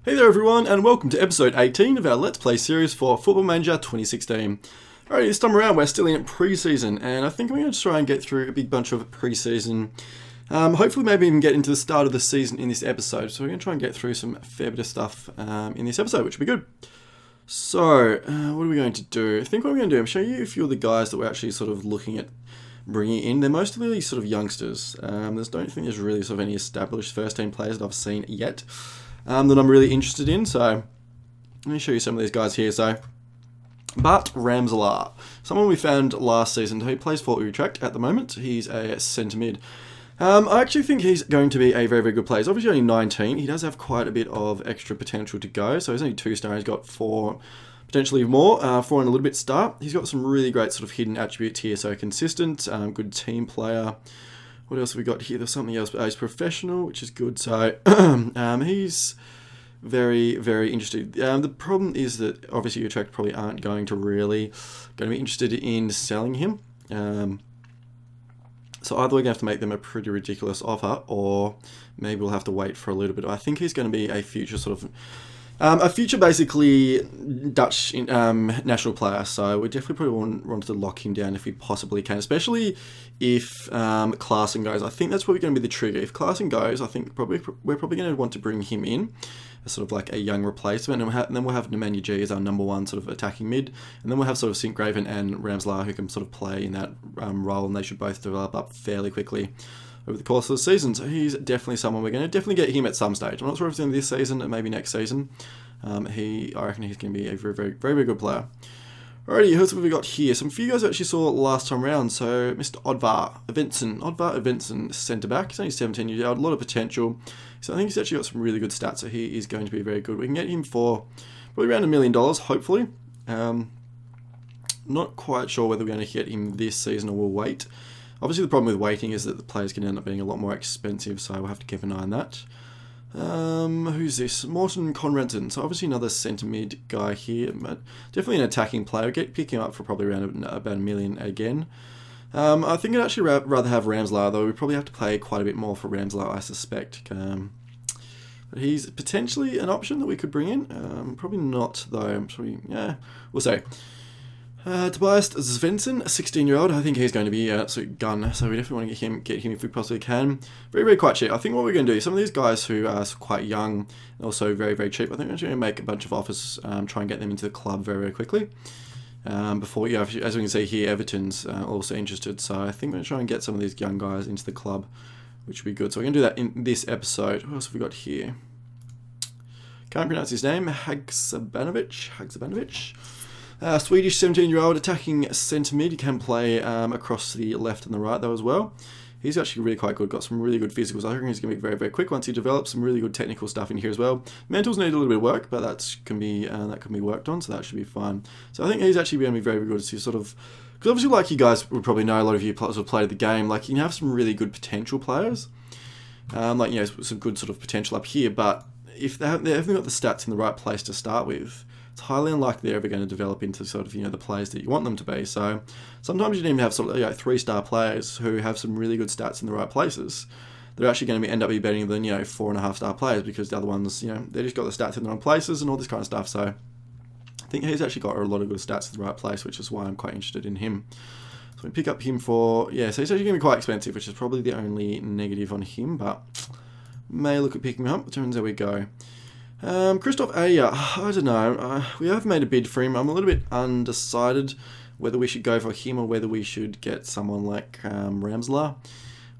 Hey there everyone, and welcome to episode 18 of our Let's Play series for Football Manager 2016. Alright, this time around we're still in pre-season, and I think I'm going to try and get through a big bunch of pre-season. Hopefully maybe even get into the start of the season in this episode, so we're going to try and get through some fair bit of stuff in this episode, which will be good. So, what are we going to do? I think what we're going to do, I'm show you a few of the guys that we're actually sort of looking at bringing in. They're mostly sort of youngsters. I don't think there's really sort of any established first-team players that I've seen yet. That I'm really interested in, so let me show you some of these guys here. So, Bart Ramselaar, someone we found last season. He plays for Utrecht at the moment. He's a centre mid. I actually think he's going to be a very, very good player. He's obviously only 19. He does have quite a bit of extra potential to go. So he's only 2-star. He's got 4, potentially more, 4 and a little bit star. He's got some really great sort of hidden attributes here. So consistent, good team player. What else have we got here? There's something else. He's professional, which is good. So he's very, very interested. The problem is that obviously Utrecht probably aren't going to be interested in selling him. So either we're going to have to make them a pretty ridiculous offer, or maybe we'll have to wait for a little bit. I think he's going to be a future sort of basically Dutch national player, so we definitely probably want to lock him down if we possibly can, especially if Klaassen goes. I think that's probably going to be the trigger. If Klaassen goes, I think we're probably going to want to bring him in as sort of like a young replacement, and then we'll have Nemanja G as our number one sort of attacking mid, and then we'll have sort of Sint-Graven and Ramselaar who can sort of play in that role, and they should both develop up fairly quickly over the course of the season. So he's definitely someone we're going to definitely get him at some stage. I'm not sure if it's in this season or maybe next season. I reckon he's going to be a very, very, very, very good player. Alrighty, here's what we got here. Some few guys I actually saw last time around. So Mr. Oddvar Svensson, centre back. He's only 17 years old, a lot of potential. So I think he's actually got some really good stats. So he is going to be very good. We can get him for probably around $1 million, hopefully. Not quite sure whether we're going to get him this season or we'll wait. Obviously, the problem with waiting is that the players can end up being a lot more expensive, so we'll have to keep an eye on that. Who's this? Morten Conradsen. So obviously another centre mid guy here, but definitely an attacking player. Pick him up for probably around about $1 million again. I think I'd actually rather have Ramselaar, though. We probably have to pay quite a bit more for Ramselaar, I suspect. But he's potentially an option that we could bring in. Probably not, though. We'll see. Tobias Svensson, a 16-year-old. I think he's going to be an absolute gun, so we definitely want to get him if we possibly can. Very, very quite cheap. I think what we're going to do, some of these guys who are quite young and also very, very cheap, I think we're going to make a bunch of offers, try and get them into the club very, very quickly. Before, as we can see here, Everton's also interested, so I think we're going to try and get some of these young guys into the club, which would be good. So we're going to do that in this episode. What else have we got here? Can't pronounce his name. Hagsabanovic. Swedish 17-year-old attacking centre mid. He can play across the left and the right though as well. He's actually really quite good. Got some really good physicals. I think he's going to be very, very quick once he develops. Some really good technical stuff in here as well. Mentals need a little bit of work, but that can be worked on, so that should be fine. So I think he's actually going to be very, very good to sort of, because obviously, like you guys would probably know, a lot of you players have played the game. Like you can have some really good potential players, some good sort of potential up here, but if they haven't got the stats in the right place to start with, it's highly unlikely they're ever going to develop into sort of, the players that you want them to be. So sometimes you need to have sort of 3-star players who have some really good stats in the right places. They're actually going to end up being better than 4.5-star players, because the other ones, they just got the stats in the wrong places and all this kind of stuff. So I think he's actually got a lot of good stats in the right place, which is why I'm quite interested in him. So we pick up him for, so he's actually going to be quite expensive, which is probably the only negative on him, but may look at picking him up. It turns out we go. Christoph Ayer, I don't know. We have made a bid for him. I'm a little bit undecided whether we should go for him or whether we should get someone like Ramselaar.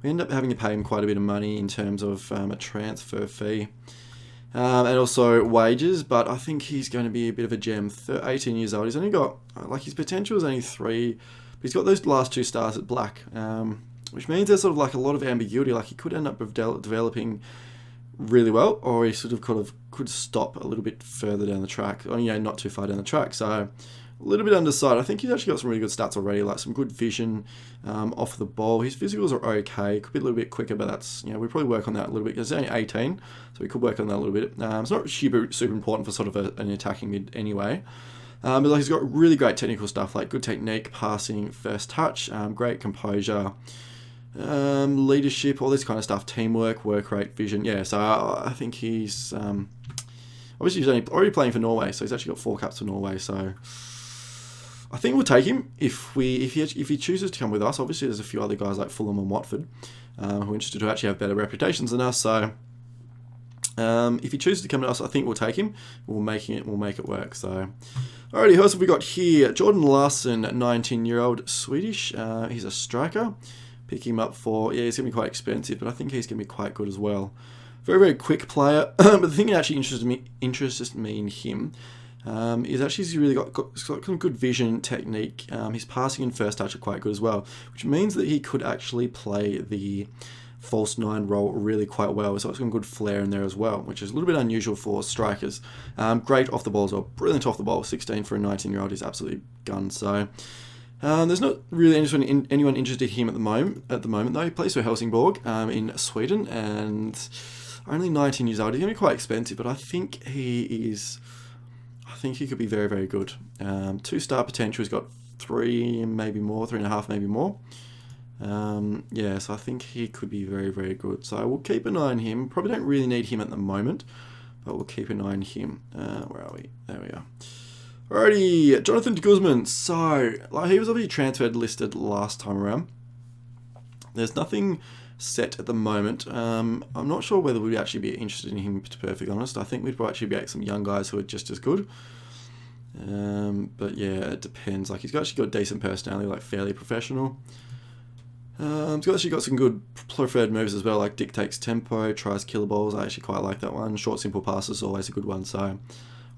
We end up having to pay him quite a bit of money in terms of a transfer fee and also wages, but I think he's going to be a bit of a gem. 18 years old. He's only got, his potential is only 3, but he's got those last 2 stars at black, which means there's sort of like a lot of ambiguity. Like he could end up developing really well, or he sort of could stop a little bit further down the track, or not too far down the track. So a little bit undecided. I think he's actually got some really good stats already, like some good vision off the ball. His physicals are okay, could be a little bit quicker, but that's we probably work on that a little bit, because he's only 18, so we could work on that a little bit. It's not super important for sort of an attacking mid anyway. But he's got really great technical stuff, like good technique, passing, first touch, great composure, leadership, all this kind of stuff, teamwork, work rate, vision. So I think he's Obviously, he's already playing for Norway, so he's actually got 4 caps for Norway. So I think we'll take him if he chooses to come with us. Obviously, there's a few other guys like Fulham and Watford who are interested, who actually have better reputations than us. So if he chooses to come to us, I think we'll take him. We'll make it work. So, alrighty, who else have we got here? Jordan Larsson, 19-year-old Swedish. He's a striker. Pick him up for, he's going to be quite expensive, but I think he's going to be quite good as well. Very, very quick player. But the thing that actually interests me in him is actually he's really got some good vision, technique. His passing and first touch are quite good as well, which means that he could actually play the false 9 role really quite well. So it's got some good flair in there as well, which is a little bit unusual for strikers. Great off the ball as well. Brilliant off the ball. 16 for a 19-year-old is absolutely gun. So there's not really anyone interested in him at the moment. Though he plays for Helsingborg in Sweden, and only 19 years old. He's going to be quite expensive, but I think he could be very, very good. 2-star potential. He's got 3, maybe more, 3.5, maybe more. So I think he could be very, very good. So we'll keep an eye on him. Probably don't really need him at the moment, but we'll keep an eye on him. Where are we? There we are. Alrighty, Jonathan de Guzman. So, he was obviously transferred listed last time around. There's nothing set at the moment. I'm not sure whether we'd actually be interested in him, to be perfectly honest. I think we'd probably actually be some young guys who are just as good. But yeah, it depends. He's actually got a decent personality, fairly professional. He's actually got some good preferred moves as well, dictates tempo, tries killer balls. I actually quite like that one. Short, simple passes is always a good one. So,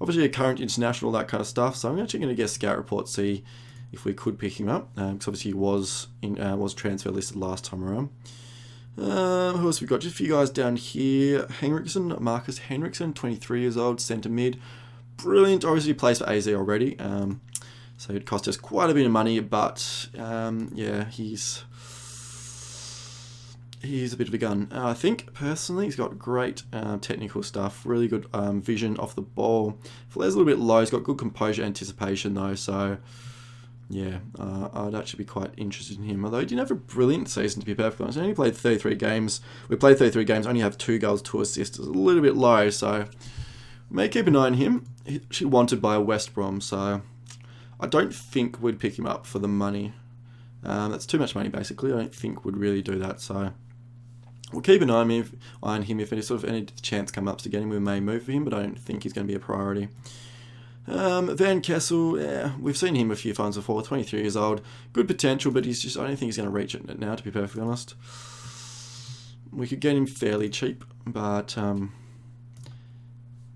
obviously a current international, that kind of stuff. So I'm actually going to get a scout report, see if we could pick him up. Because obviously he was transfer listed last time around. Who else have we got? Just a few guys down here. Marcus Henriksen, 23 years old, centre mid. Brilliant. Obviously he plays for AZ already. So it cost us quite a bit of money, but yeah, he's a bit of a gun. I think, personally, he's got great technical stuff, really good vision off the ball. Flair's a little bit low, he's got good composure, anticipation though, so yeah, I'd actually be quite interested in him. Although he didn't have a brilliant season, to be perfectly honest. He only played 33 games. We played 33 games, only have 2 goals, 2 assists. It's a little bit low, so we may keep an eye on him. He's actually wanted by West Brom, so I don't think we'd pick him up for the money. That's too much money, basically. I don't think we'd really do that, so we'll keep an eye on him. If any chance comes up to get him, we may move for him, but I don't think he's going to be a priority. Van Kessel, yeah, we've seen him a few times before. 23 years old, good potential, but I don't think he's going to reach it now, to be perfectly honest. We could get him fairly cheap, but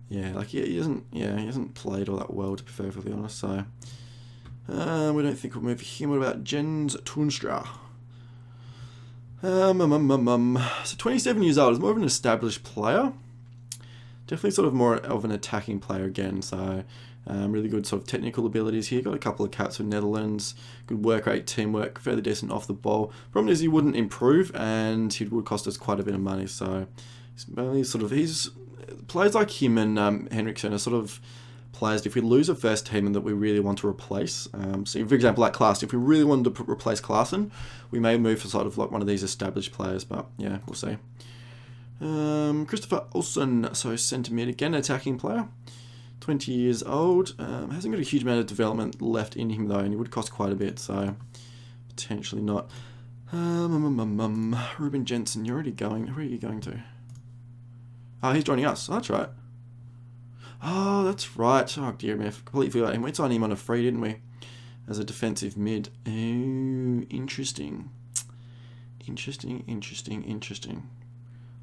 yeah, he hasn't played all that well, to be perfectly honest. So we don't think we'll move for him. What about Jens Toonstra? So 27 years old, is more of an established player. Definitely sort of more of an attacking player again, so really good sort of technical abilities here. Got a couple of caps for Netherlands, good work rate, teamwork, fairly decent off the ball. Problem is he wouldn't improve, and he would cost us quite a bit of money, so he's players like him and Henriksen are sort of players, if we lose a first team and that we really want to replace, so for example like Klaassen, if we really wanted to replace Klaassen, we may move for sort of one of these established players, but yeah, we'll see. Christopher Olsen, so centre mid, again attacking player, 20 years old, hasn't got a huge amount of development left in him though, and he would cost quite a bit, so potentially not. Ruben Jensen, you're already going, where are you going to? Oh, he's joining us, that's right. Oh, that's right. Oh, dear me, I completely forgot him. We signed him on a free, didn't we? As a defensive mid. Oh, interesting. Interesting.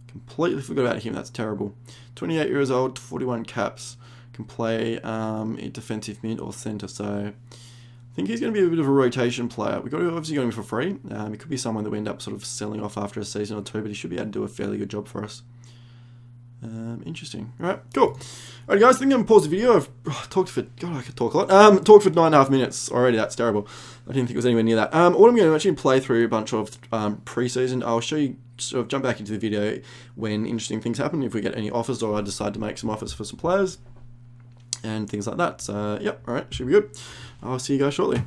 Completely forgot about him. That's terrible. 28 years old, 41 caps. Can play a defensive mid or centre. So I think he's going to be a bit of a rotation player. We've obviously got him for free. He could be someone that we end up sort of selling off after a season or two, but he should be able to do a fairly good job for us. Interesting. Alright, cool. Alright guys, I think I'm going to pause the video. I've talked for, God, I could talk a lot. Talked for 9.5 minutes already. That's terrible. I didn't think it was anywhere near that. What I'm going to actually play through a bunch of pre-season. I'll show you, sort of jump back into the video when interesting things happen, if we get any offers or I decide to make some offers for some players and things like that. So, yep, alright, should be good. I'll see you guys shortly.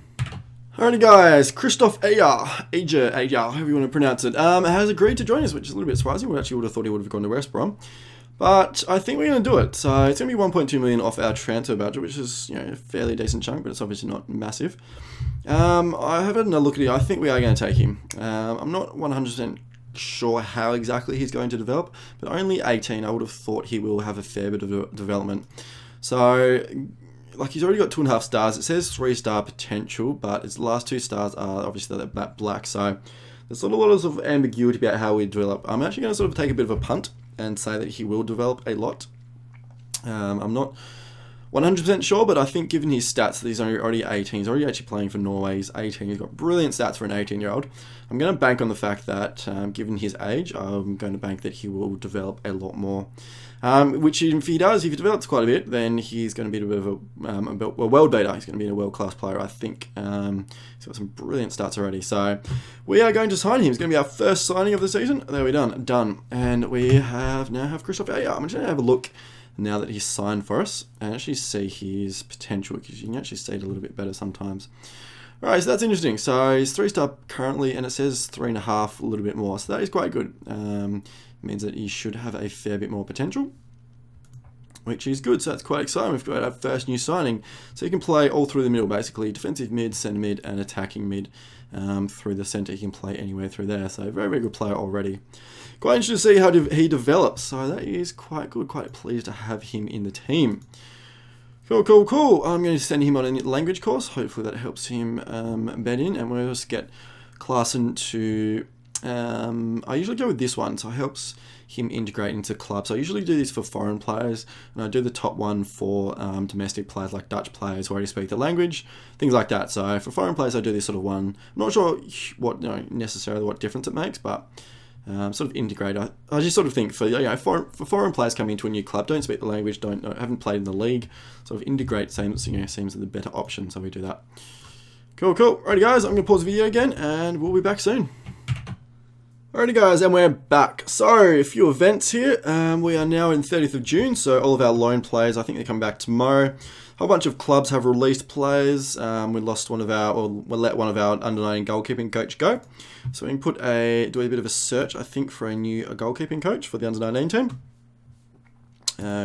Alrighty guys, Christoph Aja, however you want to pronounce it, has agreed to join us, which is a little bit surprising. We actually would have thought he would have gone to West Brom. But I think we're going to do it. So it's going to be 1.2 million off our transfer budget, which is, a fairly decent chunk, but it's obviously not massive. I have had another look at it. I think we are going to take him. I'm not 100% sure how exactly he's going to develop, but only 18. I would have thought he will have a fair bit of development. So, like, he's already got 2.5 stars. It says 3-star potential, but his last 2 stars are obviously that black. So there's sort of a lot of ambiguity about how we develop. I'm actually going to sort of take a bit of a punt and say that he will develop a lot. I'm not 100% sure, but I think given his stats, that he's already 18, he's already actually playing for Norway, he's 18, he's got brilliant stats for an 18-year-old. I'm going to bank on the fact that, given his age, I'm going to bank that he will develop a lot more. Which if he does, if he develops quite a bit, then he's going to be a bit of a world beater. He's going to be a world-class player, I think. He's got some brilliant stats already. So we are going to sign him. It's going to be our first signing of the season. There we done. And we now have Christoph. Yeah, I'm just going to have a look now that he's signed for us and actually see his potential, because you can actually see it a little bit better sometimes. Alright, so that's interesting. So he's 3-star currently, and it says 3.5, a little bit more. So that is quite good. Means that he should have a fair bit more potential, which is good. So that's quite exciting. We've got our first new signing. So he can play all through the middle, basically. Defensive mid, centre mid, and attacking mid. Through the centre, he can play anywhere through there. So very, very good player already. Quite interesting to see how he develops. So that is quite good. Quite pleased to have him in the team. Cool. I'm going to send him on a language course. Hopefully that helps him bed in. And we'll just get Klaassen to... I usually go with this one, so it helps him integrate into clubs. So I usually do this for foreign players, and I do the top one for domestic players, like Dutch players who already speak the language, things like that. So for foreign players, I do this sort of one. I'm not sure what necessarily what difference it makes, but sort of integrate. I just sort of think for foreign players coming into a new club, don't speak the language, haven't played in the league, sort of integrate seems the better option. So we do that. Cool. Alrighty guys, I'm gonna pause the video again, and we'll be back soon. Alrighty guys, and we're back. So, a few events here. We are now in 30th of June, so all of our loan players, I think they come back tomorrow. A whole bunch of clubs have released players. We let one of our under-19 goalkeeping coach go. So we can do a bit of a search, I think, for a new goalkeeping coach for the under-19 team.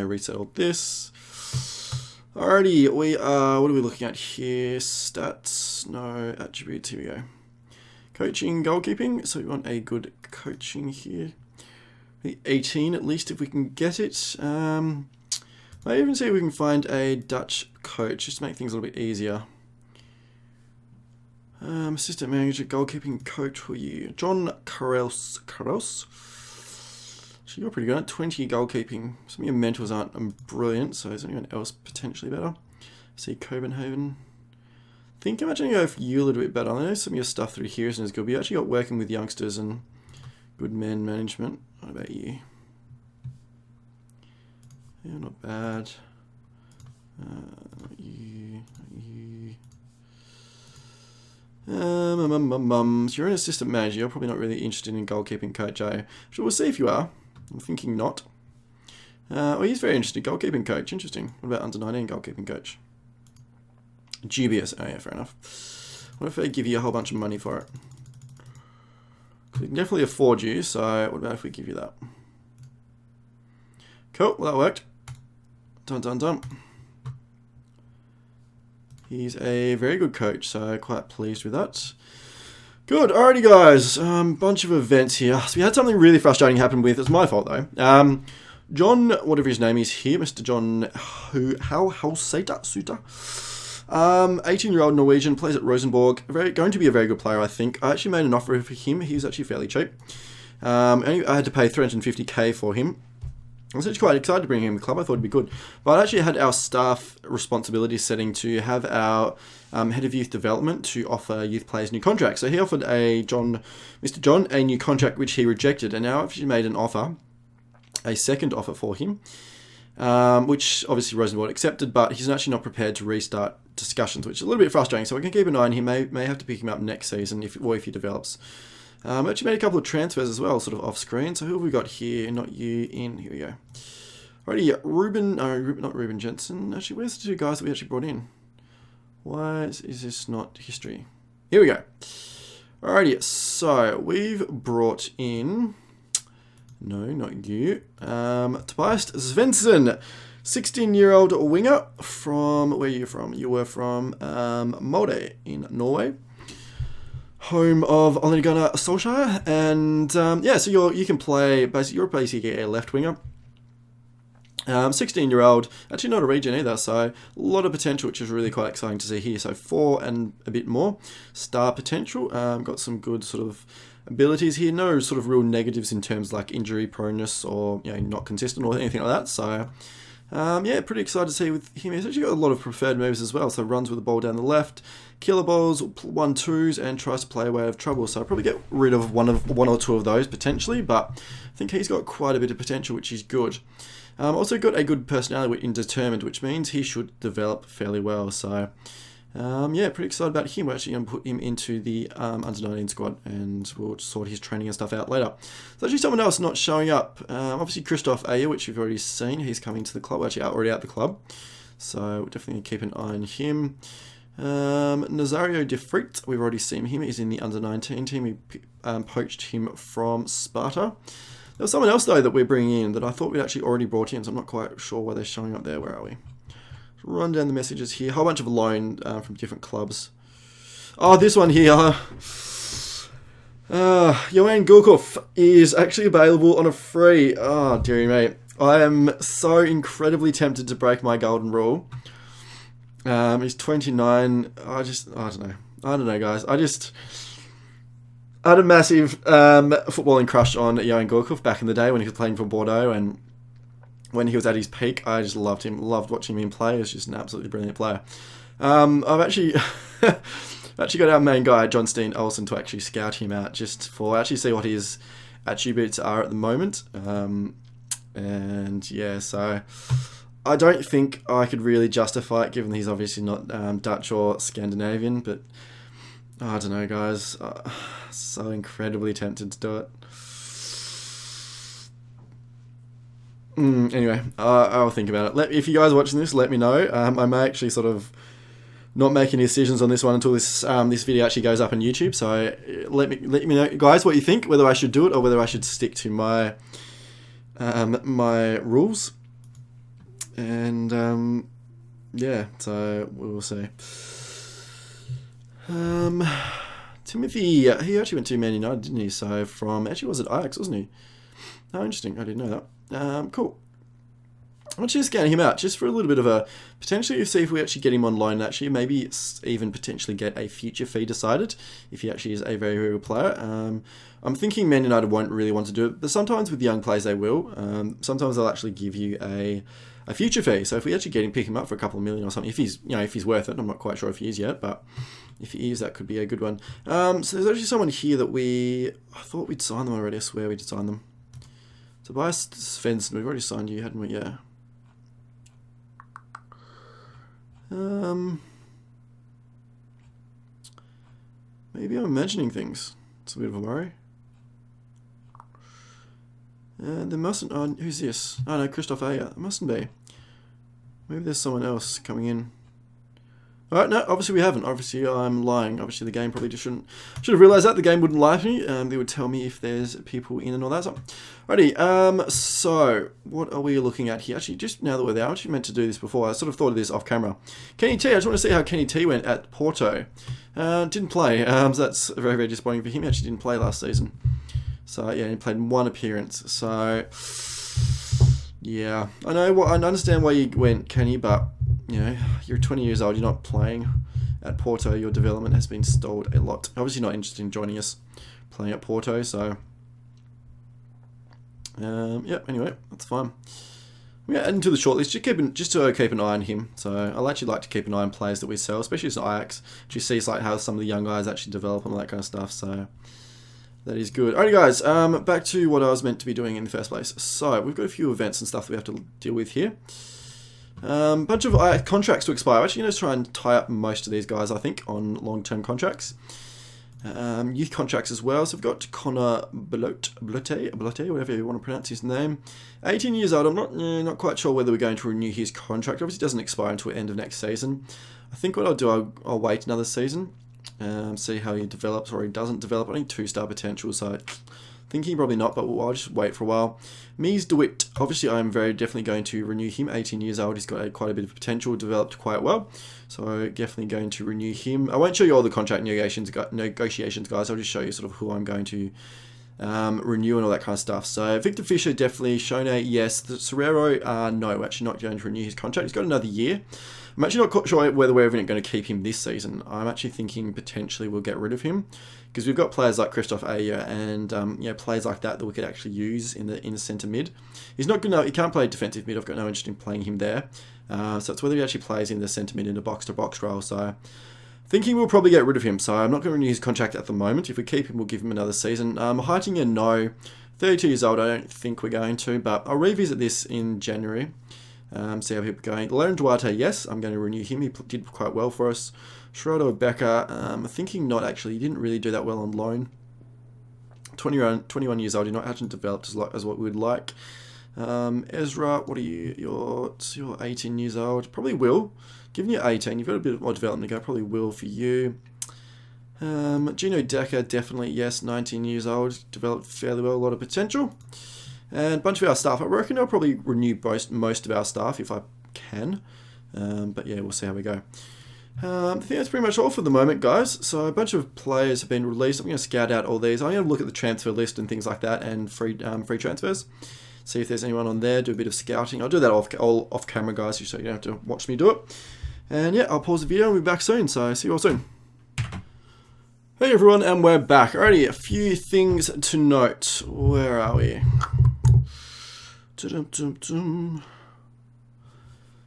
Reset all this. Alrighty, what are we looking at here? Stats, no, attributes, here we go. Coaching, goalkeeping, so we want a good coaching here. The 18 at least if we can get it. Might even see if we can find a Dutch coach, just to make things a little bit easier. Assistant manager, goalkeeping coach for you. John Carros. Actually, you're pretty good at 20 goalkeeping. Some of your mentors aren't brilliant, so is anyone else potentially better? See Copenhagen. I think I'm actually going to go for you a little bit better. I know some of your stuff through here isn't as good, but you actually got working with youngsters and good man management. What about you? Yeah, not bad. You. So you're an assistant manager. You're probably not really interested in goalkeeping coach, eh? So we'll see if you are. I'm thinking not. Well, he's very interested. Goalkeeping coach. Interesting. What about under-19 goalkeeping coach? Dubious. Oh yeah, fair enough. What if they give you a whole bunch of money for it? We can definitely afford you, so what about if we give you that? Cool, well that worked. Done. He's a very good coach, so quite pleased with that. Good, alrighty guys, bunch of events here. So we had something really frustrating happen with, it's my fault though. John, whatever his name is here, Mr. John Suter. 18-year-old Norwegian, plays at Rosenborg. Going to be a very good player, I think. I actually made an offer for him. He's actually fairly cheap. I had to pay 350k for him. I was actually quite excited to bring him in the club. I thought it'd be good. But I actually had our staff responsibility setting to have our head of youth development to offer youth players new contracts. So he offered Mr. John, a new contract which he rejected. And now I've actually made a second offer for him. Which obviously Rosenborg accepted, but he's actually not prepared to restart discussions, which is a little bit frustrating. So we can keep an eye on him. May have to pick him up next season if he develops. Actually made a couple of transfers as well, sort of off screen. So who have we got here? Not you. Here we go. Alrighty, not Ruben Jensen. Actually, where's the two guys that we actually brought in? Why is this not history? Here we go. Alrighty, so we've brought in No, not you. Tobias Svensson, 16-year-old winger from, where are you from? You were from Molde in Norway. Home of Ole Gunnar Solskjaer. And yeah, so you can play, you're basically a left winger. 16-year-old, actually not a regen either, so a lot of potential, which is really quite exciting to see here. So 4 and a bit more star potential. Got some good sort of abilities here. No sort of real negatives in terms like injury proneness or not consistent or anything like that. So yeah, pretty excited to see with him. He's actually got a lot of preferred moves as well. So runs with the ball down the left, killer balls, 1-2s, and tries to play away of trouble. So I'll probably get rid of one or two of those potentially, but I think he's got quite a bit of potential, which is good. Also got a good personality in determined, which means he should develop fairly well. So yeah, pretty excited about him. We're actually going to put him into the under-19 squad, and we'll sort his training and stuff out later. So actually someone else not showing up. Obviously Christoph Ayer, which we've already seen. He's coming to the club. Actually already out the club. So we'll definitely keep an eye on him. Nazario De Frit, we've already seen him. He's in the under-19 team. We poached him from Sparta. There was someone else, though, that we're bringing in that I thought we'd actually already brought in, so I'm not quite sure why they're showing up there. Where are we? Let's run down the messages here. A whole bunch of loan from different clubs. Oh, this one here. Johan Gurkov is actually available on a free. Oh, dearie mate. I am so incredibly tempted to break my golden rule. He's 29. I don't know. I don't know, guys. I had a massive footballing crush on Johan Gurkov back in the day when he was playing for Bordeaux, and when he was at his peak, I just loved him. Loved watching him play. He was just an absolutely brilliant player. I've actually got our main guy, John Steen Olsen, to actually scout him out just for actually see what his attributes are at the moment. And yeah, so I don't think I could really justify it, given that he's obviously not Dutch or Scandinavian, but I don't know, guys. So incredibly tempted to do it. Anyway, I'll think about it. If you guys are watching this, let me know. I may actually sort of not make any decisions on this one until this video actually goes up on YouTube. So let me know, guys, what you think. Whether I should do it or whether I should stick to my my rules. And yeah, so we'll see. Timothy, he actually went to Man United, didn't he? So actually was it Ajax, wasn't he? Oh, interesting. I didn't know that. Cool. I'm actually scanning him out just for a little bit of a potentially see if we actually get him on loan. Actually, maybe even potentially get a future fee decided if he actually is a very, very good player. I'm thinking Man United won't really want to do it, but sometimes with young players they will. Sometimes they'll actually give you a future fee. So if we actually pick him up for a couple of million or something, if he's worth it, I'm not quite sure if he is yet, but if he is, that could be a good one. So there's actually someone here that I thought we'd signed them already. I swear we did sign them. Tobias Svensson, we've already signed you, hadn't we? Yeah. Maybe I'm imagining things. It's a bit of a worry. There mustn't. Oh, who's this? Oh no, Christoph Ayer. It mustn't be. Maybe there's someone else coming in. Alright, no, obviously we haven't. Obviously I'm lying. Obviously the game probably just should have realised that. The game wouldn't lie to me. They would tell me if there's people in and all that stuff. Alrighty, so what are we looking at here? Actually, just now that we're there, I actually meant to do this before. I sort of thought of this off camera. Kenny T, I just want to see how Kenny T went at Porto. Didn't play, so that's very, very disappointing for him. He actually didn't play last season. So yeah, he played one appearance. So yeah, I understand why you went, Kenny, but you're 20 years old. You're not playing at Porto. Your development has been stalled a lot. Obviously, not interested in joining us playing at Porto. So yeah. Anyway, that's fine. We're adding to the shortlist. Just to keep an eye on him. So I actually like to keep an eye on players that we sell, especially as Ajax. You see how some of the young guys actually develop and all that kind of stuff. So that is good. Alright guys, back to what I was meant to be doing in the first place. So, we've got a few events and stuff that we have to deal with here. Bunch of contracts to expire. I'm actually going to try and tie up most of these guys, I think, on long-term contracts. Youth contracts as well. So, we've got Connor Blote, whatever you want to pronounce his name. 18 years old. I'm not quite sure whether we're going to renew his contract. Obviously, it doesn't expire until the end of next season. I think what I'll do, I'll wait another season. See how he develops or he doesn't develop. I think 2-star potential, so Thinking probably not, but I'll just wait for a while. Mies de Wit, obviously I'm very definitely going to renew him. 18 years old, he's got quite a bit of potential, developed quite well. So definitely going to renew him. I won't show you all the contract negotiations, guys. I'll just show you sort of who I'm going to renew and all that kind of stuff. So Victor Fisher, definitely. Shone, yes. Serrero, no, we're actually not going to renew his contract. He's got another year. I'm actually not sure whether we're even going to keep him this season. I'm actually thinking potentially we'll get rid of him because we've got players like Christoph Ayer and players like that we could actually use in the centre mid. He's not good enough. He can't play defensive mid. I've got no interest in playing him there. So it's whether he actually plays in the centre mid in a box-to-box role. So thinking we'll probably get rid of him. So I'm not going to renew his contract at the moment. If we keep him, we'll give him another season. Heitinger, no. 32 years old, I don't think we're going to, but I'll revisit this in January. See how people are going. Lauren Duarte, yes, I'm going to renew him. He did quite well for us. Schroeder Becker, thinking not actually. He didn't really do that well on loan. 21 years old. He hasn't developed as what we would like. Ezra, what are you? You're 18 years old. Probably will. Given you're 18, you've got a bit more development to go. Probably will for you. Gino Decker, definitely yes. 19 years old. Developed fairly well. A lot of potential. And a bunch of our staff. I reckon I'll probably renew most of our staff if I can. But yeah, we'll see how we go. I think that's pretty much all for the moment, guys. So a bunch of players have been released. I'm going to scout out all these. I'm going to look at the transfer list and things like that and free transfers. See if there's anyone on there. Do a bit of scouting. I'll do that off camera, guys, so you don't have to watch me do it. And yeah, I'll pause the video and we'll be back soon. So see you all soon. Hey everyone, and we're back. Alrighty, a few things to note. Where are we? A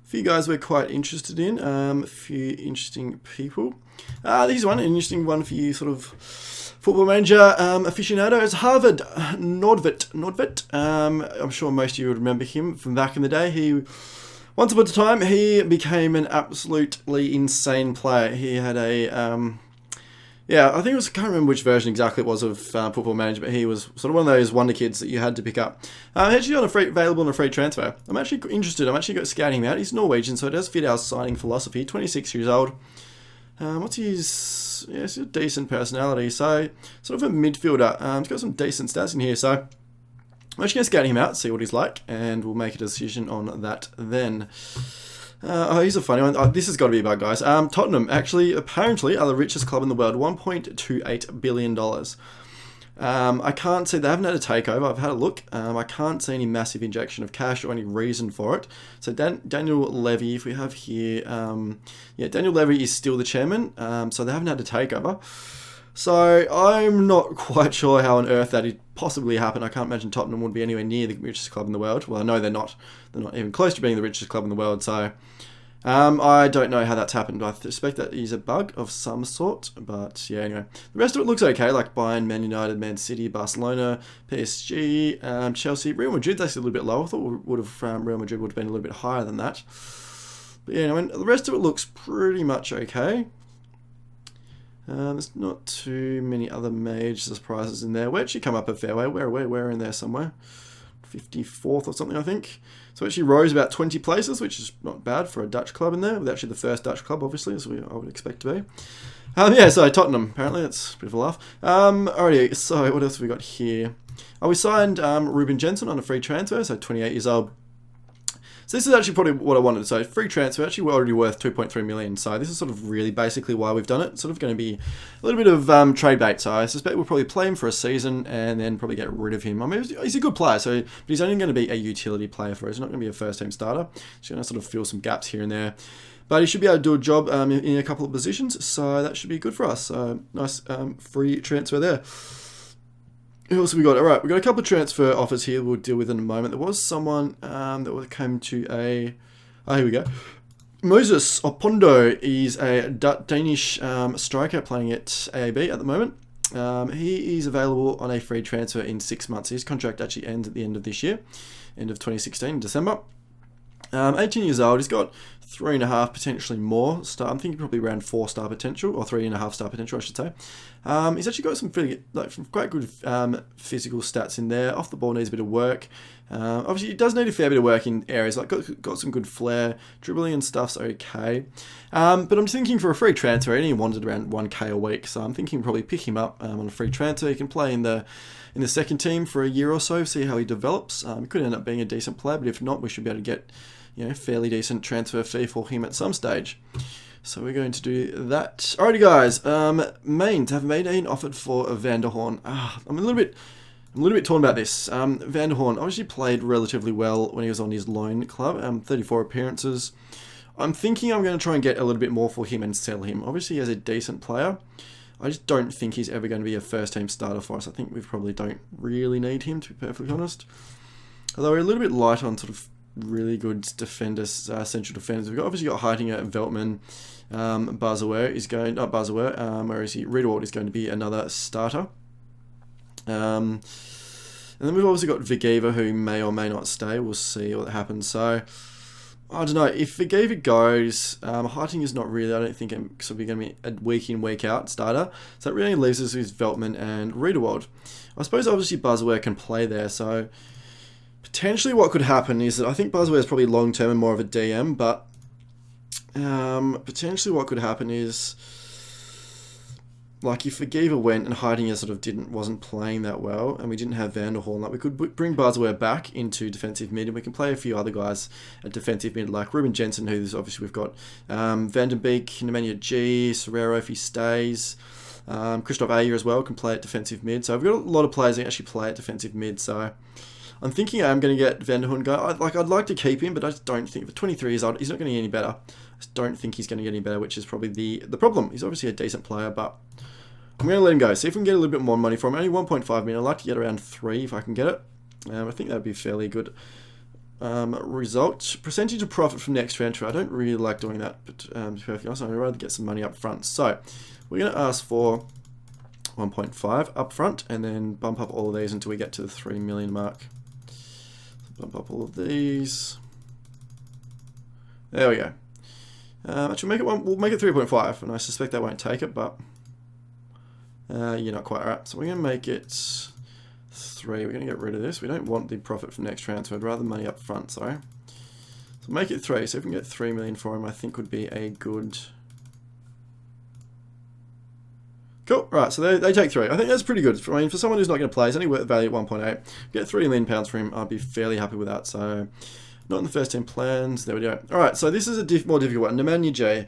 few guys we're quite interested in, a few interesting people. This is an interesting one for you sort of football manager aficionados. Harvard Nordvit. I'm sure most of you would remember him from back in the day. Once upon a time, he became an absolutely insane player. He had a... I think I can't remember which version exactly it was of Football Manager, but he was sort of one of those wonder kids that you had to pick up. Actually available on a free transfer. I'm actually interested. I'm actually scouting him out. He's Norwegian, so it does fit our signing philosophy. 26 years old. What's his... Yeah, he's a decent personality. So, sort of a midfielder. He's got some decent stats in here, so... I'm actually going to scout him out, see what he's like, and we'll make a decision on that then. Here's a funny one. This has got to be a bug, guys. Tottenham, actually, apparently, are the richest club in the world. $1.28 billion. I can't see... They haven't had a takeover. I've had a look. I can't see any massive injection of cash or any reason for it. So Daniel Levy, if we have here... Daniel Levy is still the chairman. So they haven't had a takeover. So I'm not quite sure how on earth that would possibly happen. I can't imagine Tottenham would be anywhere near the richest club in the world. Well, I know they're not. They're not even close to being the richest club in the world. So I don't know how that's happened. I suspect that is a bug of some sort. But yeah, anyway. The rest of it looks okay, like Bayern, Man United, Man City, Barcelona, PSG, Chelsea. Real Madrid's actually a little bit low. I thought Real Madrid would have been a little bit higher than that. But yeah, the rest of it looks pretty much okay. There's not too many other major surprises in there. We actually come up a fair way. We're in there somewhere. 54th or something, I think. So actually rose about 20 places, which is not bad for a Dutch club in there. We're actually the first Dutch club, obviously, as I would expect to be. So Tottenham, apparently. That's a bit of a laugh. Alrighty, so what else have we got here? We signed Ruben Jensen on a free transfer, so 28 years old. So this is actually probably what I wanted. So free transfer, actually we're already worth 2.3 million. So this is sort of really basically why we've done it. It's sort of going to be a little bit of trade bait. So I suspect we'll probably play him for a season and then probably get rid of him. I mean, he's a good player, but he's only going to be a utility player for us. He's not going to be a first team starter. He's going to sort of fill some gaps here and there. But he should be able to do a job in a couple of positions. So that should be good for us. So nice free transfer there. Who else have we got? Alright, we've got a couple of transfer offers here we'll deal with in a moment. There was someone that came to a... here we go. Moses Opondo is a Danish striker playing at AAB at the moment. He is available on a free transfer in 6 months. His contract actually ends at the end of this year, end of 2016, December. 18 years old. He's got 3.5, potentially more star. I'm thinking probably around 4-star potential, or 3.5-star potential, I should say. He's actually got some quite good physical stats in there. Off the ball needs a bit of work. Obviously, he does need a fair bit of work in areas like got some good flair, dribbling and stuff's okay. But I'm thinking for a free transfer, he only wanted around 1k a week, so I'm thinking probably pick him up on a free transfer. He can play in the second team for a year or so, see how he develops. He could end up being a decent player, but if not, we should be able to get fairly decent transfer fee for him at some stage. So we're going to do that. Alrighty, guys. Mainz have Maine offered for Van der Horn. I'm a little bit torn about this. Van der Horn obviously played relatively well when he was on his loan club. 34 appearances. I'm thinking I'm going to try and get a little bit more for him and sell him. Obviously, as a decent player, I just don't think he's ever going to be a first-team starter for us. I think we probably don't really need him, to be perfectly honest. Although we're a little bit light on sort of really good defenders, central defenders. We've obviously got Heitinger and Veltman. Bazoer is going, not Bazoer, where is he? Riedewald is going to be another starter. And then we've obviously got Vigiva, who may or may not stay. We'll see what happens. So, I don't know. If Vigiva goes, Heitinger's not really, I don't think it's going to be a week in, week out starter. So that really leaves us with Veltman and Riedewald. I suppose obviously Bazoer can play there, so potentially what could happen is that I think Bazoer is probably long-term and more of a DM, but potentially what could happen is, like if Vigiva went and Heitinger sort of wasn't playing that well, and we didn't have Van der Horn, like we could bring Bazoer back into defensive mid, and we can play a few other guys at defensive mid, like Ruben Jensen, who's obviously we've got Van den Beek, Nemanja G, Serrero if he stays, Christoph Ayer as well can play at defensive mid. So we've got a lot of players that actually play at defensive mid. So I'm thinking I'm going to get Van der Horn go. I'd like to keep him, but I just don't think, for 23 years old, he's not going to get any better. I just don't think he's going to get any better, which is probably the problem. He's obviously a decent player, but I'm going to let him go. See if we can get a little bit more money for him. Only 1.5 million. I'd like to get around 3 if I can get it. I think that would be a fairly good result. Percentage of profit from next transfer. I don't really like doing that, but to be perfectly honest, I'd rather get some money up front. So we're going to ask for 1.5 up front, and then bump up all of these until we get to the 3 million mark. Bump up all of these. There we go. Actually, we'll make it 3.5, and I suspect that won't take it, but you're not quite right. So we're going to make it 3. We're going to get rid of this. We don't want the profit from next transfer. I'd rather money up front, sorry. So make it 3. So if we can get 3 million for him, I think would be a good... Cool. Right, so they take 3. I think that's pretty good. I mean, for someone who's not going to play, he's only worth value at 1.8. Get £3 million for him. I'd be fairly happy with that. So, not in the first 10 plans. There we go. All right, so this is a more difficult one. Nemanja J.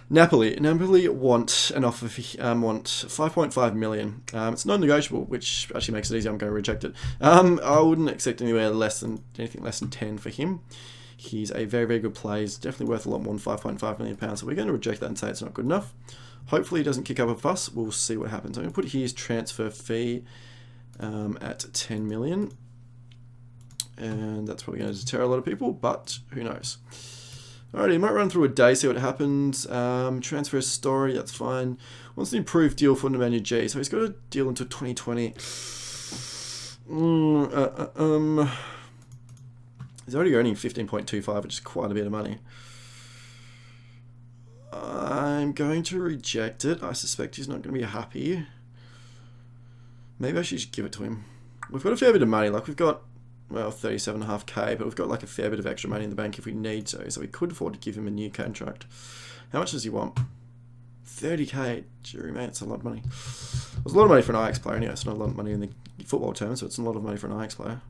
Napoli want an offer for, want 5.5 million. It's non-negotiable, which actually makes it easy. I'm going to reject it. I wouldn't accept anything less than 10 for him. He's a very, very good player. He's definitely worth a lot more than 5.5 million pounds. So we're going to reject that and say it's not good enough. Hopefully he doesn't kick up a fuss. We'll see what happens. I'm going to put his transfer fee at 10 million. And that's probably going to deter a lot of people, but who knows. Alrighty, might run through a day, see what happens. Transfer story, that's fine. Wants an improved deal for Nemanja G. So he's got a deal until 2020. He's already earning 15.25, which is quite a bit of money. I'm going to reject it. I suspect he's not going to be happy. Maybe I should just give it to him. We've got a fair bit of money. Like we've got, well, 37.5k, but we've got like a fair bit of extra money in the bank if we need to. So we could afford to give him a new contract. How much does he want? 30k. Jerry, mate, it's a lot of money. It's a lot of money for an Ajax player anyway. It's not a lot of money in the football terms, so it's a lot of money for an Ajax player.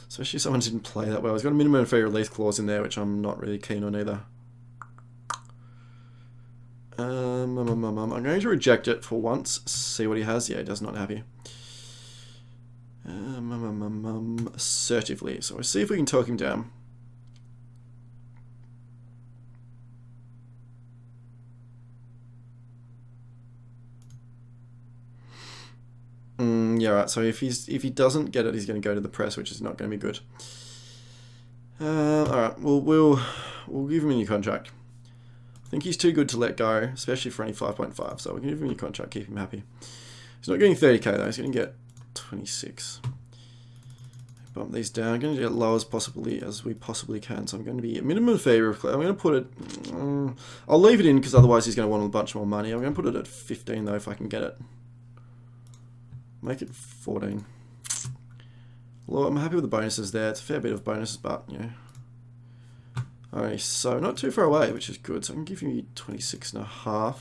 Especially if someone didn't play that well. He's got a minimum fee release clause in there, which I'm not really keen on either. I'm going to reject it for once. See what he has. Yeah, he does not happy. Assertively. So we'll see if we can talk him down. Yeah, right. So if he doesn't get it, he's going to go to the press, which is not going to be good. All right. We'll give him a new contract. I think he's too good to let go, especially for only 5.5. So we can give him a new contract, keep him happy. He's not getting 30k though. He's going to get 26. bump these down. I'm going to get low as we possibly can. So I'm going to be a minimum favor. I'm going to put it. I'll leave it in because otherwise he's going to want a bunch more money. I'm going to put it at 15 though if I can get it. Make it 14. Well, I'm happy with the bonuses there. It's a fair bit of bonuses, but you know. Alright, so not too far away, which is good. So I can give you 26.5.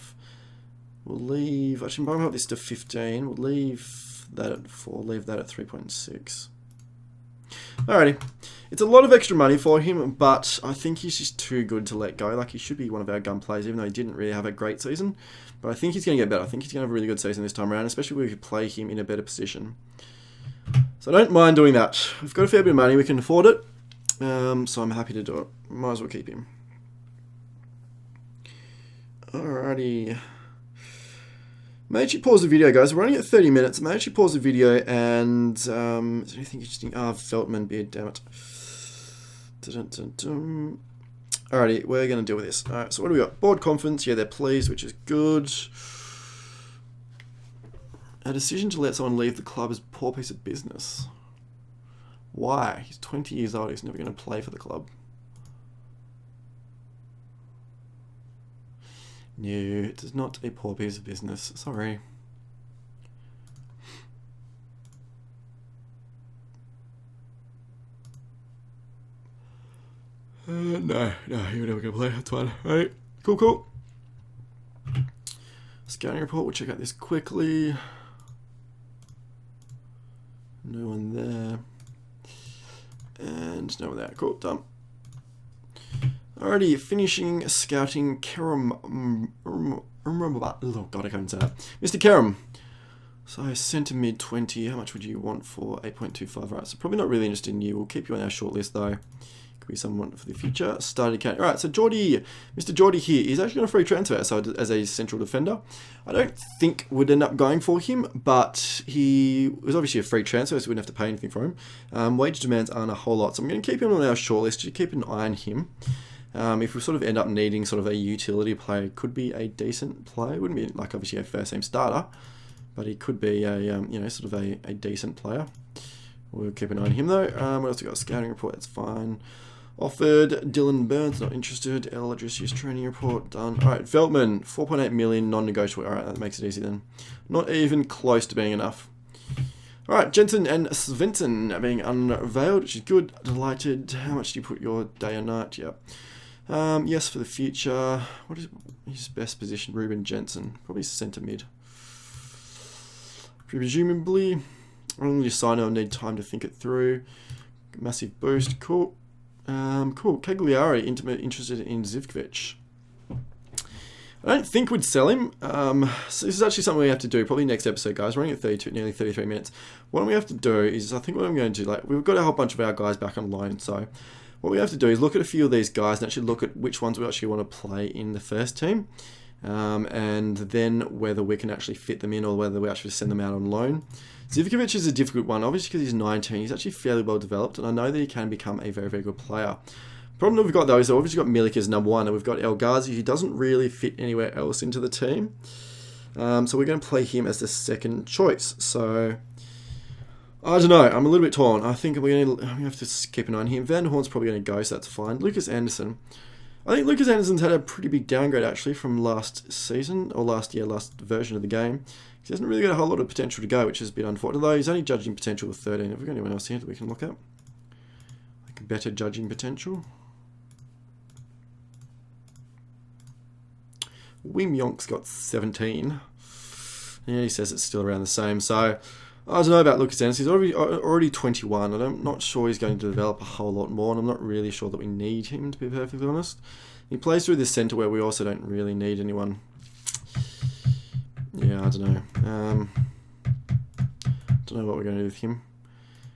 We'll leave. Actually, bump up this to 15. We'll leave that at 4. Leave that at 3.6. Alrighty. It's a lot of extra money for him, but I think he's just too good to let go. Like, he should be one of our gun players, even though he didn't really have a great season. But I think he's going to get better. I think he's going to have a really good season this time around, especially if we play him in a better position. So I don't mind doing that. We've got a fair bit of money. We can afford it. So I'm happy to do it. Might as well keep him. Alrighty. May actually pause the video, guys. We're running at 30 minutes. May actually pause the video and is there anything interesting? Veltman beard, damn it. Dun, dun, dun. Alrighty, we're going to deal with this. Alright, so what do we got? Board confidence. Yeah, they're pleased, which is good. A decision to let someone leave the club is a poor piece of business. Why? He's 20 years old. He's never going to play for the club. No, it is not a poor piece of business. Sorry. No, you're never going to play. That's fine. Alright, cool. Scouting report. We'll check out this quickly. No one there. And no one there. Cool, done. Alrighty, finishing scouting Kerem. Oh god, I can't say that. Mr. Kerem. So centre mid 20. How much would you want for 8.25? Right, so probably not really interested in you. We'll keep you on our shortlist though. Could be someone for the future. Started account. Alright, so Mr. Geordie here is actually on a free transfer, so as a central defender. I don't think we'd end up going for him, but he was obviously a free transfer, so we wouldn't have to pay anything for him. Wage demands aren't a whole lot, so I'm going to keep him on our shortlist to keep an eye on him. If we sort of end up needing sort of a utility player, could be a decent player. Wouldn't be like obviously a first team starter, but he could be a you know, sort of a decent player. We'll keep an eye on him though. What else we got? Scouting report, that's fine. Offered Dylan Burns, not interested. Eldridge use training report, done. Alright, Veltman, 4.8 million, non-negotiable. Alright, that makes it easy then. Not even close to being enough. Alright, Jensen and Svensson are being unveiled, which is good. Delighted. How much do you put your day or night? Yep. Yes, for the future. What is his best position? Ruben Jensen. Probably centre mid. Presumably. Only sign I'll need time to think it through. Massive boost. Cool. Cool. Cagliari interested in Zivkovic. I don't think we'd sell him. So this is actually something we have to do probably next episode, guys. We're running at 32, nearly 33 minutes. What we have to do is, I think what I'm going to do, like, we've got a whole bunch of our guys back on loan, so what we have to do is look at a few of these guys and actually look at which ones we actually want to play in the first team, and then whether we can actually fit them in or whether we actually send them out on loan. Zivkovic is a difficult one, obviously because he's 19. He's actually fairly well developed, and I know that he can become a very, very good player. The problem that we've got though is that we've obviously got Milik as number one, and we've got El Ghazi, who doesn't really fit anywhere else into the team. So we're going to play him as the second choice. So I don't know. I'm a little bit torn. I think we're going to have to keep an eye on him. Van Horn's probably going to go, so that's fine. Lucas Anderson. I think Lucas Anderson's had a pretty big downgrade actually from last season, or last version of the game. He hasn't really got a whole lot of potential to go, which is a bit unfortunate. Although he's only judging potential with 13. Have we got anyone else here that we can look at? Like a better judging potential? Wim Yonk's got 17. Yeah, he says it's still around the same. So I don't know about Lucas Anderson. He's already 21. I'm not sure he's going to develop a whole lot more, and I'm not really sure that we need him, to be perfectly honest. He plays through this centre where we also don't really need anyone. Yeah, I don't know. Don't know what we're going to do with him.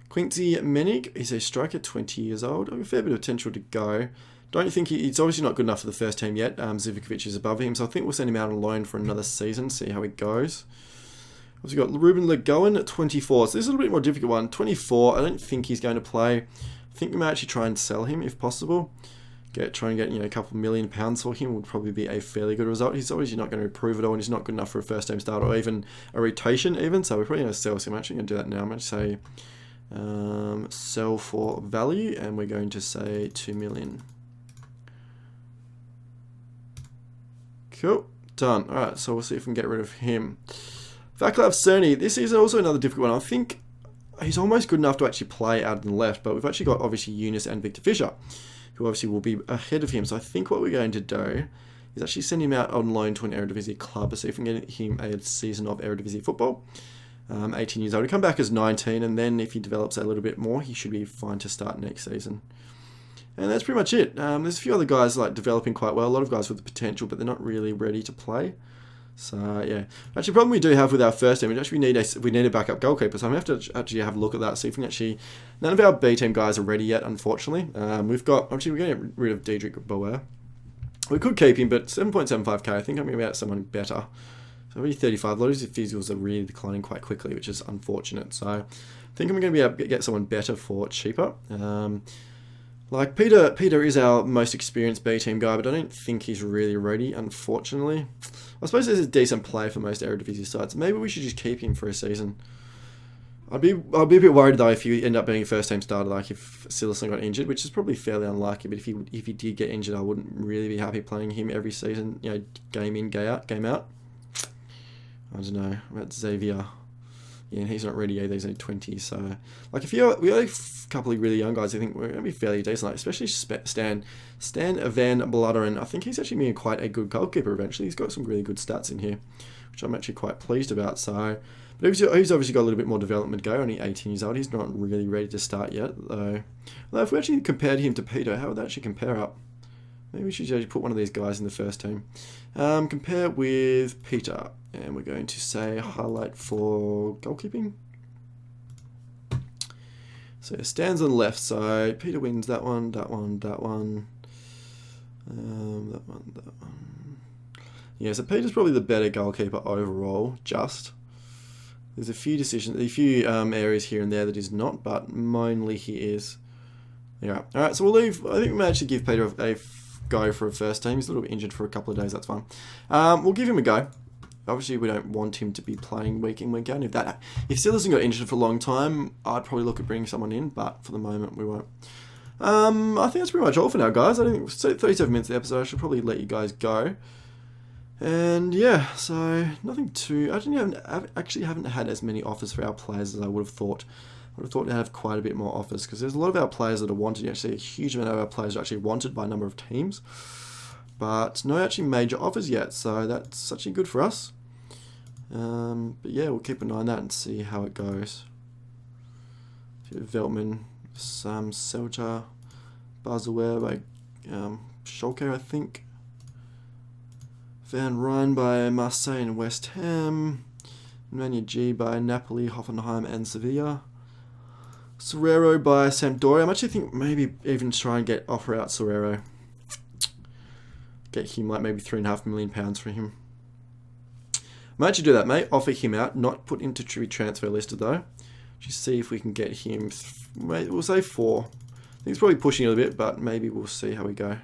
Quincy Menig is a striker, 20 years old. A fair bit of potential to go. Don't think he's obviously not good enough for the first team yet. Zivkovic is above him, so I think we'll send him out on loan for another season, see how it goes. We've got Ruben Legoen at 24. So this is a little bit more difficult one. 24, I don't think he's going to play. I think we might actually try and sell him if possible. Try and get a couple £1 million for him would probably be a fairly good result. He's obviously not going to improve at all, and he's not good enough for a first team start or even a rotation even. So we're probably going to sell him. I'm actually going to do that now. I'm going to say Sell for value, and we're going to say 2 million. Cool, done. All right, so we'll see if we can get rid of him. Vaclav Cerny, this is also another difficult one. I think he's almost good enough to actually play out on the left, but we've actually got obviously Eunice and Victor Fisher, who obviously will be ahead of him. So I think what we're going to do is actually send him out on loan to an Eredivisie club, see if we can get him a season of Eredivisie football. 18 years old. He'll come back as 19, and then if he develops a little bit more, he should be fine to start next season. And that's pretty much it. There's a few other guys like developing quite well. A lot of guys with the potential, but they're not really ready to play. So yeah, actually, the problem we do have with our first team is actually we need a backup goalkeeper. So I'm gonna have to actually have a look at that. See if we can actually. None of our B team guys are ready yet, unfortunately. We're going to get rid of Diedrich Bauer. We could keep him, but 7.75k. I think I'm going to get someone better. So maybe 35. A lot of his physicals are really declining quite quickly, which is unfortunate. So I think I'm going to be able to get someone better for cheaper. Like Peter is our most experienced B team guy, but I don't think he's really ready, unfortunately. I suppose there's a decent play for most Eredivisie sides. Maybe we should just keep him for a season. I'd be a bit worried though if you end up being a first team starter, like if Silerson got injured, which is probably fairly unlikely. But if he did get injured, I wouldn't really be happy playing him every season. You know, game in, game out. I don't know about Xavier. Yeah, he's not ready either. He's only 20. So, like, we got a couple of really young guys, I think we're going to be fairly decent. Like, especially Stan van Bladeren. I think he's actually being quite a good goalkeeper eventually. He's got some really good stats in here, which I'm actually quite pleased about. So, but he's obviously got a little bit more development to go. Only 18 years old. He's not really ready to start yet, though. Although if we actually compared him to Peter, how would that actually compare up? Maybe we should actually put one of these guys in the first team. Compare with Peter. And we're going to say highlight for goalkeeping. So it stands on the left side. Peter wins that one, that one, that one. That one. Yeah, so Peter's probably the better goalkeeper overall, just. There's a few areas here and there that he's not, but mainly he is. Yeah. Alright, so we'll leave. I think we might actually give Peter a go for a first team. He's a little bit injured for a couple of days, that's fine. We'll give him a go. Obviously, we don't want him to be playing week in, week out. If Silerson got injured for a long time, I'd probably look at bringing someone in, but for the moment, we won't. I think that's pretty much all for now, guys. I think 37 minutes of the episode. I should probably let you guys go. And yeah, so nothing too. I actually haven't had as many offers for our players as I would have thought. I would have thought to have quite a bit more offers because there's a lot of our players that are wanted. You actually see a huge amount of our players are actually wanted by a number of teams, but no actually major offers yet. So that's actually good for us. But yeah, we'll keep an eye on that and see how it goes. Veltman, Sam Selja, Bazoer by Schalke, I think. Van Rijn by Marseille and West Ham. Nemanja G by Napoli, Hoffenheim and Sevilla. Serrero by Sampdoria. I'm actually thinking maybe even try and offer out Serrero. Get him like maybe £3.5 million for him. Might actually do that, mate. Offer him out, not put into transfer listed though. Just see if we can get him. We'll say 4. I think he's probably pushing a little bit, but maybe we'll see how we go.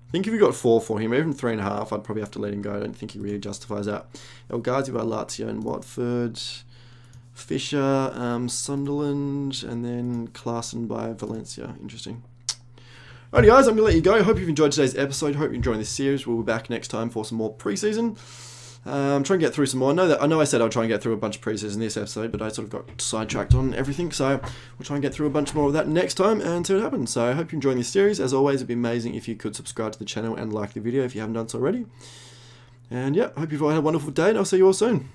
I think if we got 4 for him, even 3.5, I'd probably have to let him go. I don't think he really justifies that. El Ghazi by Lazio and Watford. Fisher, Sunderland, and then Klaassen by Valencia. Interesting. Alrighty guys, I'm going to let you go. I hope you've enjoyed today's episode. Hope you're enjoying this series. We'll be back next time for some more pre-season. I'm trying to get through some more. I know I said I'll try and get through a bunch of pre-season this episode, but I sort of got sidetracked on everything. So we'll try and get through a bunch more of that next time and see what happens. So I hope you're enjoying this series. As always, it'd be amazing if you could subscribe to the channel and like the video if you haven't done so already. And yeah, I hope you've all had a wonderful day and I'll see you all soon.